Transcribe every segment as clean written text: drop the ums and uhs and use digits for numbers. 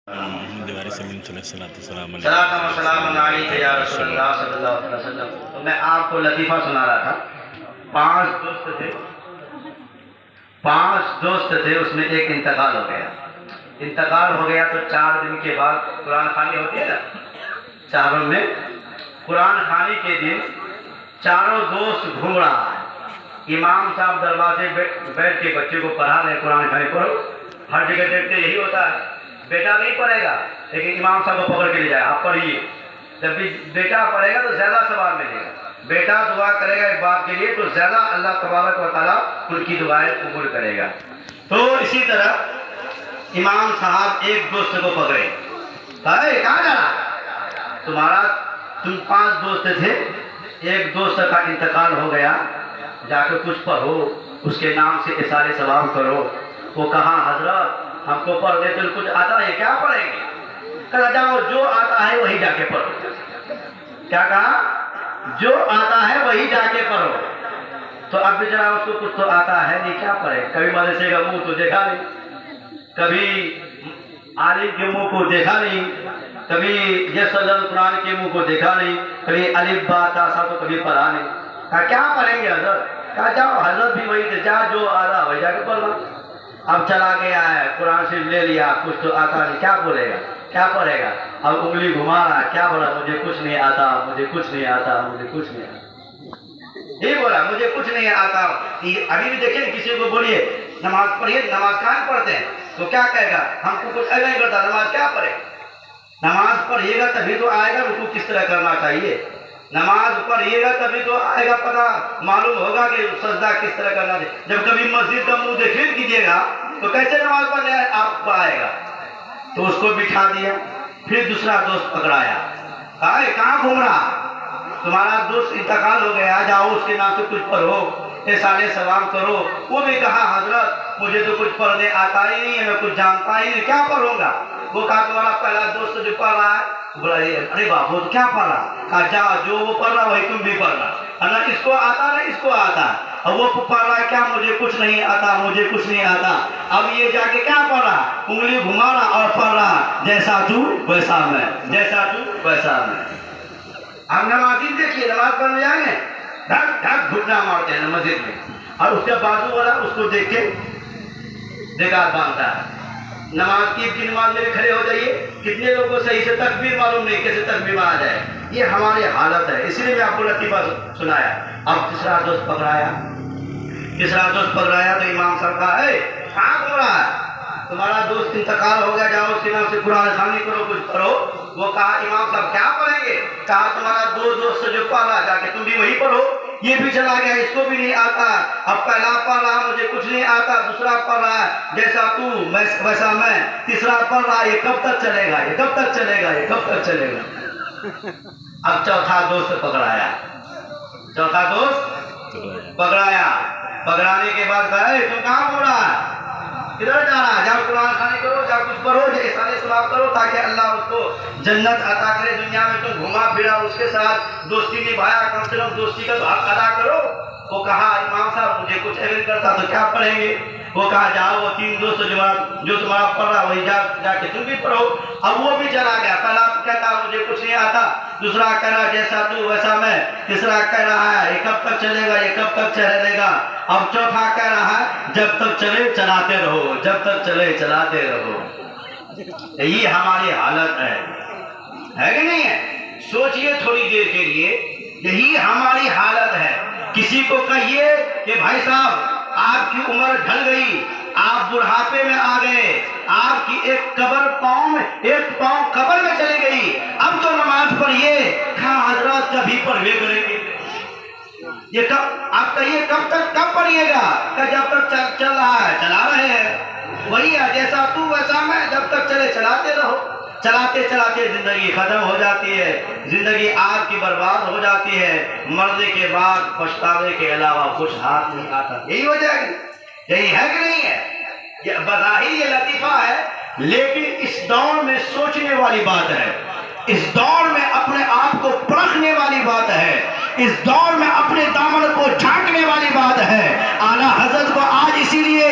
सलाम अलैका या रसूलल्लाह सल्लल्लाहु अलैहि वसल्लम। तो मैं आपको लतीफ़ा सुना रहा था। पांच दोस्त थे, उसमें एक इंतकाल हो गया। इंतकाल हो गया तो 4 दिन के बाद कुरान खानी होती है ना, चारों में कुरान खानी के दिन चारों दोस्त घूम रहा है। इमाम साहब दरवाजे बैठ के बच्चे को पढ़ा रहे, कुरान खानी पढ़ो। हर जगह देखते यही होता है, बेटा नहीं पढ़ेगा लेकिन इमाम साहब को पकड़ के ले जाए, आप पढ़िए। जब भी बेटा पढ़ेगा तो ज़्यादा सवाब मिलेगा। बेटा दुआ करेगा एक बाप के लिए तो ज़्यादा अल्लाह तबारक व तआला उनकी दुआएं कबूल करेगा। तो इसी तरह इमाम साहब एक दोस्त को पकड़े, कहाँ जाना तुम 5 दोस्त थे, एक दोस्त का इंतकाल हो गया, जाकर कुछ पढ़ो, उसके नाम से इशारे सवाब करो। वो कहा हजरत हमको पढ़ दे, तो कुछ आता है क्या पढ़ेंगे? कहा जाओ जो आता है वही जाके पढ़ो। क्या कहा? जो आता है वही जाके पढ़ो। तो अब बेचारा उसको कुछ तो आता है नहीं, क्या पढ़े? कभी मदरसे का मुंह तो देखा नहीं, कभी आलिम के मुंह को देखा नहीं, कभी यसल कुरान के मुंह को देखा नहीं, कभी अलिफ बा ता सा तो कभी पढ़ा नहीं। कहा क्या पढ़ेंगे हजरत? कहा जाओ हजरत भी वही थे, जा जो आता वही जाके पढ़ना। अब चला गया है, कुरान से ले लिया, कुछ तो आता नहीं, क्या बोलेगा, क्या पढ़ेगा? अब उंगली घुमा रहा, क्या बोला? मुझे कुछ नहीं आता, मुझे कुछ नहीं आता, मुझे कुछ नहीं आता, ये बोला मुझे कुछ नहीं आता। अभी भी देखिए किसी को बोलिए नमाज पढ़िए, नमाज कहाँ पढ़ते हैं तो क्या कहेगा? हमको कुछ अगर नहीं करता, नमाज क्या पढ़े? नमाज पढ़िएगा तभी तो आएगा रुकू किस तरह करना चाहिए, नमाज पढ़िएगा तभी तो आएगा पता मालूम होगा कि सजदा किस तरह करना चाहिए। जब कभी मस्जिद का मुंह देखिए कीजिएगा तो कैसे नमाज पढ़ने आपको आएगा? तो उसको बिठा दिया, फिर दूसरा दोस्त पकड़ाया, कहाँ घूम रहा? तुम्हारा दोस्त इंतकाल हो गया, जाओ उसके नाम से कुछ पढ़ो, साले सवाल करो। वो भी कहा हजरत मुझे तो कुछ पढ़ने आता ही नहीं है, मैं कुछ जानता ही नहीं, क्या पढ़ूंगा? वो कहा तुम्हारा पहला दोस्त जो पढ़ रहा है, बोला अरे बाबू तो क्या पढ़ रहा? कहा जाओ जो वो पढ़ रहा वही तुम भी पढ़ना, ना इसको आता ना इसको आता। और वो पढ़ रहा है क्या? मुझे कुछ नहीं आता, मुझे कुछ नहीं आता। अब ये जाके क्या पढ़ रहा? उंगली घुमा रहा और पढ़ रहा, जैसा तू वैसा मैं, जैसा तू वैसा मैं। हम नमाजी देखिए नमाज पढ़ने जाएंगे, धक धक घुटना मारते हैं मस्जिद में, और उसके बाजू वाला उसको देख के बेकार बांधता है। नमाज की नमाज में खड़े हो जाइए, कितने लोगों को सही से तकबीर मालूम नहीं, कैसे तकबीर मारा जाए। ये हमारी हालत है, इसलिए मैं आपको लतीफा सुनाया। अब तीसरा दोस्त पकड़ाया तो इमाम साहब कहा कहाँ घूम रहा है? तुम्हारा दोस्त इंतकाल हो गया, जाओ उसके नाम से कुरान खानी करो, कुछ करो। वो कहा इमाम साहब क्या पढ़ेंगे? कहा तुम्हारा 2 दोस्त जो पढ़ रहा जाके तुम भी वही पढ़ो। ये भी चला गया, इसको भी नहीं आता। अब पहला पढ़ रहा मुझे कुछ नहीं आता, दूसरा पढ़ रहा है जैसा तू वैसा मैं, तीसरा पढ़ रहा ये कब तक चलेगा, ये कब तक चलेगा, ये कब तक चलेगा? अब चौथा दोस्त पकड़ाया, पकड़ाने के बाद कहा तुम कहाँ घूम रहा है, किधर जा रहा है? जाओ कुरान खानी करो, जाओ कुछ पढ़ो, सारे सवाब करो, ताकि अल्लाह उसको जन्नत अता करे। दुनिया में तुम घुमा फिरा, उसके साथ दोस्ती निभाया, कम से कम दोस्ती का हक अदा करो। वो कहा इमाम साहब मुझे कुछ अगर करता तो क्या पढ़ेंगे? वो कहा जाओ वो 3 दोस्त जो तुम्हारा पढ़ रहा वही जाके तुम भी पढ़ो। अब वो भी चला गया, पहला कहता मुझे कुछ नहीं आता, दूसरा कह रहा जैसा तू वैसा मैं, तीसरा कह रहा है ये कब तक चलेगा, ये कब तक चलेगा। अब चौथा कह रहा है जब तक चले चलाते रहो, जब तक चले चलाते रहो। यही हमारी हालत है कि नहीं है? सोचिए थोड़ी देर के लिए, यही हमारी हालत है। किसी को कहिए कि भाई साहब आपकी उम्र ढल गई, आप बुढ़ापे में आ गए, आपकी एक पाँव कब्र में चली गई, अब तो नमाज पढ़िए। कहा हजरत कभी पढ़वे करेंगे, ये कब? आप कहिए कब पढ़िएगा? जब तक चल रहा है चला रहे हैं, वही है जैसा तू वैसा मैं, जब तक चले चलाते रहो। चलाते चलाते जिंदगी खत्म हो जाती है, जिंदगी आपकी बर्बाद हो जाती है, मरने के बाद पछतावे के अलावा कुछ हाथ नहीं आता। यही वजह है, यही है कि नहीं है? ये बज़ाहिर ये लतीफा है, लेकिन इस दौर में सोचने वाली बात है, इस दौर में अपने आप को परखने वाली बात है, इस दौर में अपने दामन को झांकने वाली बात है। आला हजरत को आज इसीलिए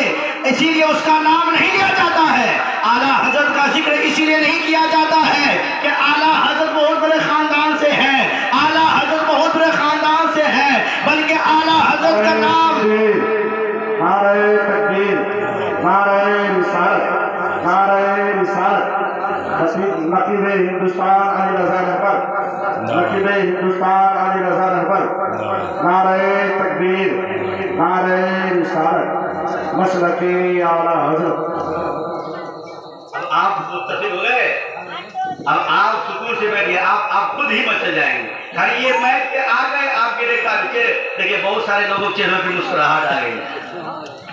اسی لیے اس کا نام نہیں لیا جاتا ہے. اعلیٰ حضرت کا ذکر اسی لیے نہیں کیا جاتا ہے کہ اعلیٰ حضرت بہت بڑے خاندان سے ہیں, اعلیٰ حضرت بہت بڑے خاندان سے ہیں, بلکہ اعلیٰ حضرت کا نام نعرہ تکبیر, نعرہ رسالت, نعرہ رسالت, نقیب ہندوستان علی رضا نفر, نقیب ہندوستان علی رضا نفر, نعرہ تکبیر, نعرہ رسالت, مسلک اعلیٰ حضرت. اب آپ متفق ہو گئے, اب آپ سکون سے بیٹھیے, آپ خود ہی مچل جائیں گے. خالی یہ بیٹھ کے آ گئے آپ کے دیکھیے بہت سارے لوگوں کے چہروں پہ مسکراہٹ آ گئی.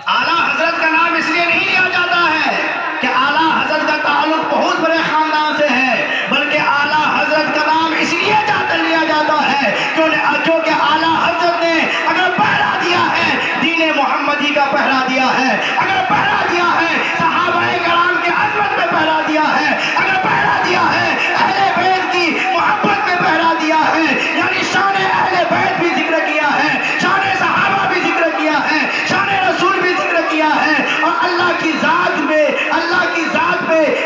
اعلیٰ حضرت کا نام اس لیے نہیں لیا جاتا ہے کہ اعلیٰ حضرت کا تعلق بہت بڑے خاندان سے ہے, بلکہ اعلیٰ حضرت کا نام اس لیے لیا جاتا ہے کیونکہ اعلیٰ حضرت نے اگر پہرا دیا ہے دین محمدی کا پہرا دیا ہے, اگر پہرا دیا ہے صحابہ کرام کے عظمت میں پہرا دیا ہے, اگر پہرا دیا ہے اہل بیت کی محبت میں پہرا دیا ہے, یعنی شان اہل بیت بھی ذکر کیا ہے, شان صحابہ بھی ذکر کیا ہے, شان رسول بھی ذکر کیا ہے, اور اللہ کی ذات میں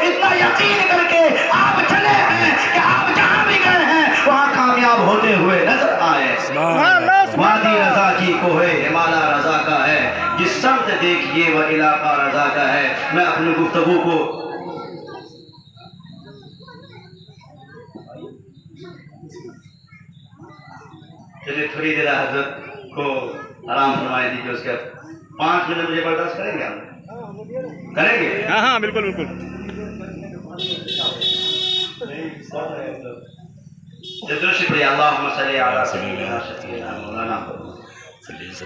اتنا یقین کر کے آپ چلے ہیں کہ آپ جہاں بھی گئے ہیں وہاں کامیاب ہوتے ہوئے نظر آئے. وادی رضا کی کوہ ہمالا رضا کا ہے, جس سمت دیکھیے وہ علاقہ رضا کا ہے. میں اپنی گفتگو کو چلیے تھوڑی دیر حضرت کو آرام فرمائے دیجیے, اس کے 5 منٹ مجھے برداشت کریں گے, آپ کریں گے؟ ہاں بالکل بالکل. شکریہ. اللہم صلی علی سیدنا شفیعنا مولانا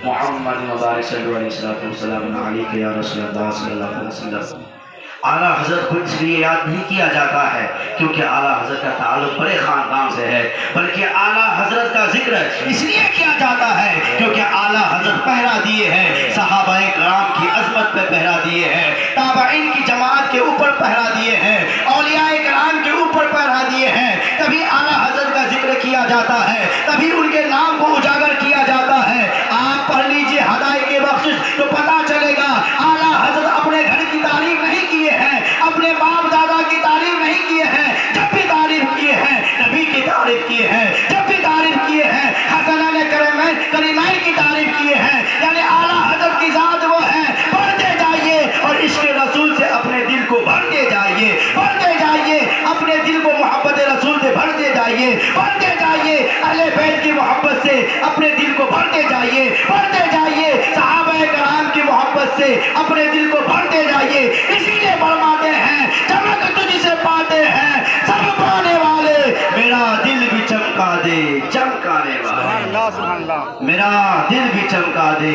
محمد وبارک صلی اللہ علیہ وسلم علیک یا رسول اللہ صلی اللہ علیہ وسلم. اعلیٰ حضرت کو اس لیے یاد نہیں کیا جاتا ہے کیونکہ اعلیٰ حضرت کا تعلق بڑے خاندان سے ہے, بلکہ اعلیٰ حضرت کا ذکر اس لیے کیا جاتا ہے کیونکہ اعلیٰ حضرت پہرا دیے ہیں, صحابہ کرام کی عظمت پہ پہرا دیے ہیں, تابعین کی جماعت کے اوپر پہرا دیے ہیں, اولیاء کرام کے اوپر پہرا دیے ہیں, تبھی اعلیٰ حضرت کا ذکر کیا جاتا ہے, تبھی ان کے نام کو اجاگر کیا جاتا ہے. آپ پڑھ لیجئے ہدایت کے بخشش تو پتہ چلے گا اعلیٰ حضرت اپنے گھر کی تعریف نہیں کیے ہیں, اپنے باپ دادا کی تعریف نہیں کیے ہیں, جب بھی تعریف کیے ہیں نبی کی تعریف کیے ہیں, جب بھی تعریف کیے ہیں حسنین کریمین کی تعریف کیے ہیں. یعنی اعلیٰ حضرت کی ذات وہ ہے, پڑھتے جائیے اور عشق رسول سے اپنے دل کو بھرتے جائیے, بھرتے جائیے اپنے دل کو محبت رسول سے بھرتے جائیے, بھرتے جائیے اہل بیت کی محبت سے اپنے دل کو بھرتے جائیے, بھرتے جائیے صحابہ کرام کی محبت سے اپنے دل کو بھرتے جائیے. اسی لیے فرماتے ہیں چمک تجھ سے پاتے ہیں سب پانے والے, میرا دل بھی چمکا دے چمکانے والے, میرا دل بھی چمکا دے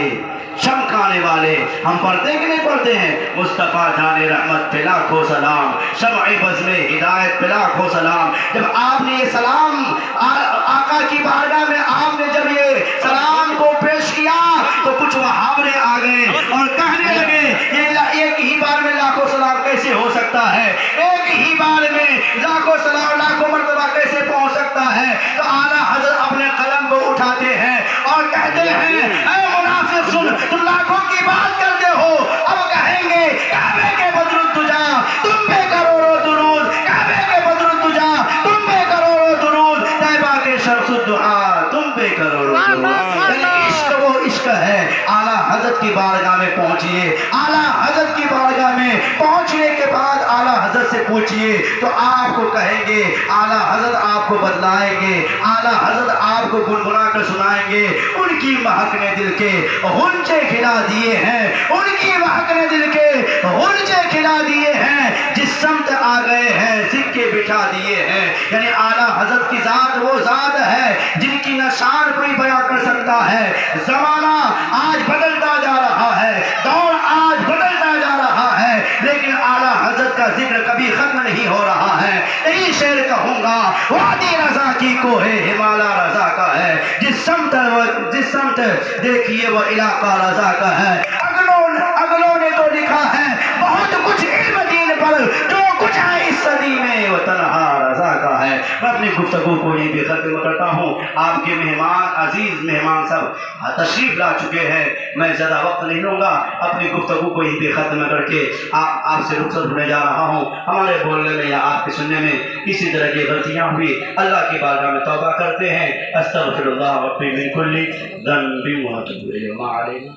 چمکانے والے. ہم پڑھتے ہیں کہ نہیں پڑھتے ہیں؟ مصطفیٰ جان رحمت پہ لاکھوں سلام, شمع بزم ہدایت پہ لاکھوں سلام. جب آپ نے یہ سلام آقا کی بارگاہ میں آپ نے جب یہ سلام کو پیش کیا تو کچھ محاورے آ گئے اور کہنے لگے یہ ایک ہی بار میں لاکھوں سلام کیسے ہو سکتا ہے, ایک ہی بار میں لاکھوں سلام لاکھوں مرتبہ کیسے پہنچ سکتا ہے. تو اعلیٰ حضرت اپنے قلم کو اٹھاتے ہیں اور کہتے ہیں اے منافق سن, تم لاکھوں کی بات کرتے ہو, اب کہیں گے کعبے کے بدر تجا تم پہ کروڑوں درود, کعبے کے بدر تجا تم پہ کروڑوں درود, طیبہ کے شرف الدعا تم پہ کروڑوں درود. یعنی عشق وہ عشق ہے. اعلیٰ حضرت کی بارگاہ میں پہنچیے, اعلیٰ حضرت کی بارگاہ میں پہنچنے کے بعد اعلیٰ حضرت سے پوچھئے تو آپ کو کہیں گے, اعلیٰ حضرت آپ کو بتلائیں گے, اعلیٰ حضرت آپ کو گنگنا کر سنائیں گے. ان کی مہک نے دل کے غنچے کھلا دیے ہیں, ان کی مہک نے دل کے غنچے کھلا دیے ہیں, جس سمت آ گئے ہیں سکے بٹھا دیے ہیں. یعنی اعلیٰ حضرت کی ذات وہ ذات ہے جن کی نہ شان کوئی بیان کر سکتا ہے. زمانہ آج بدلتا جا رہا ہے, دور آج بدلتا جا رہا ہے, لیکن اعلیٰ حضرت کا ذکر کبھی ختم نہیں ہو رہا ہے. یہی شعر کہوں گا وادی رضا کی کوہ ہمالا رضا کا ہے, جس سمت دیکھیے وہ علاقہ رضا کا ہے. اگلوں نے تو لکھا ہے بہت کچھ علم دین پر, جو کچھ ہے اس صدی میں وہ تنہا رضا کا ہے. میں اپنی گفتگو کو یہیں پہ ختم کرتا ہوں. آپ کے مہمان عزیز مہمان سب تشریف لا چکے ہیں. میں زیادہ وقت نہیں لوں گا, اپنی گفتگو کو یہیں پہ ختم کر کے آپ سے رخصت ہونے جا رہا ہوں. ہمارے بولنے میں یا آپ کے سننے میں کسی طرح کی غلطیاں ہوئی, اللہ کی بارگاہ میں توبہ کرتے ہیں. استغفر اللہ ربی من کل ذنب واتوب الیہ.